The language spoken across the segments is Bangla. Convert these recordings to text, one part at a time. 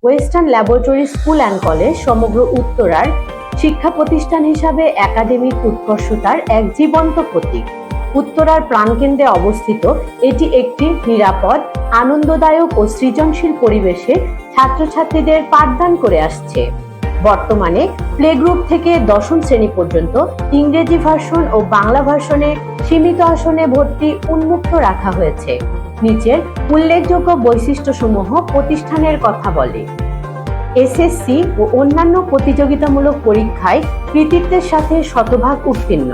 Western laboratory school and college সমগ্র উত্তরার শিক্ষা প্রতিষ্ঠান হিসাবে একাডেমিক উৎকর্ষতার এক জীবন্ত প্রতীক। উত্তরার প্রাণকেন্দ্রে অবস্থিত এটি একটি নিরাপদ, আনন্দদায়ক ও সৃজনশীল পরিবেশে ছাত্রছাত্রীদের পাঠদান করে আসছে। বর্তমানে প্লে গ্রুপ থেকে দশম শ্রেণী পর্যন্ত ইংরেজি ভার্সন ও বাংলা ভার্সনে সীমিত আসনে ভর্তি উন্মুক্ত রাখা হয়েছে। নিচের উল্লেখযোগ্য বৈশিষ্ট্যসমূহ প্রতিষ্ঠানের কথা বলে। এসএসসি ও অন্যান্য প্রতিযোগিতামূলক পরীক্ষায় কৃতিত্বের সাথে শতভাগ উত্তীর্ণ,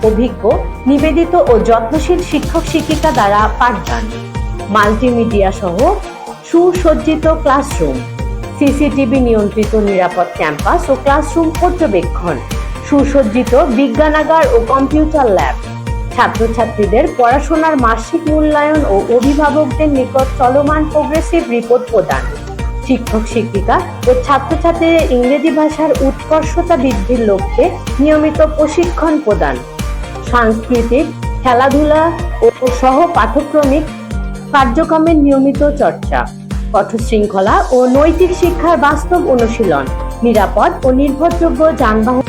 অভিজ্ঞ, নিবেদিত ও যত্নশীল শিক্ষক শিক্ষিকা দ্বারা পাঠদান, মাল্টিমিডিয়া সহ সুসজ্জিত ক্লাসরুম, সিসিটিভি নিয়ন্ত্রিত নিরাপদ ক্যাম্পাস ও ক্লাসরুম পর্যবেক্ষণ, সুসজ্জিত বিজ্ঞানাগার ও কম্পিউটার ল্যাব, ছাত্রছাত্রীদের পড়াশোনার মাসিক মূল্যায়ন ও অভিভাবকদের নিকট চলমান প্রোগ্রেসিভ রিপোর্ট প্রদান, শিক্ষক শিক্ষিকা ও ছাত্রছাত্রীদের ইংরেজি ভাষার উৎকর্ষতা বৃদ্ধির লক্ষ্যে নিয়মিত প্রশিক্ষণ প্রদান, সাংস্কৃতিক, খেলাধুলা ও সহ পাঠ্যক্রমিক কার্যক্রমের নিয়মিত চর্চা, কঠোর শৃঙ্খলা ও নৈতিক শিক্ষার বাস্তব অনুশীলন, নিরাপদ ও নির্ভরযোগ্য যানবাহন।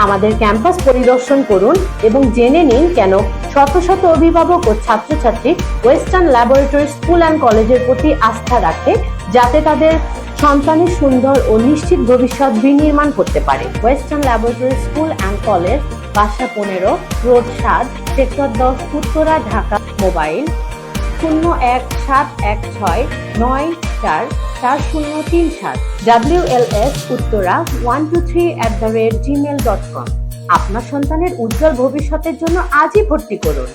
আমাদের ক্যাম্পাস পরিদর্শন করুন এবং জেনে নিন কেন শত শত অভিভাবক ও ছাত্রছাত্রী ওয়েস্টার্ন ল্যাবরেটরি স্কুল অ্যান্ড কলেজের প্রতি আস্থা রাখে, যাতে তাদের সন্তানের সুন্দর ও নিশ্চিত ভবিষ্যৎ বিনির্মাণ করতে পারে। Western laboratory school and college, বাসা 15, road 7, sector 10, Uttara, Dhaka. Mobile 01716944037, WLS-uttara123@gmail.com। আপনার সন্তানের উজ্জ্বল ভবিষ্যতের জন্য আজই ভর্তি করুন।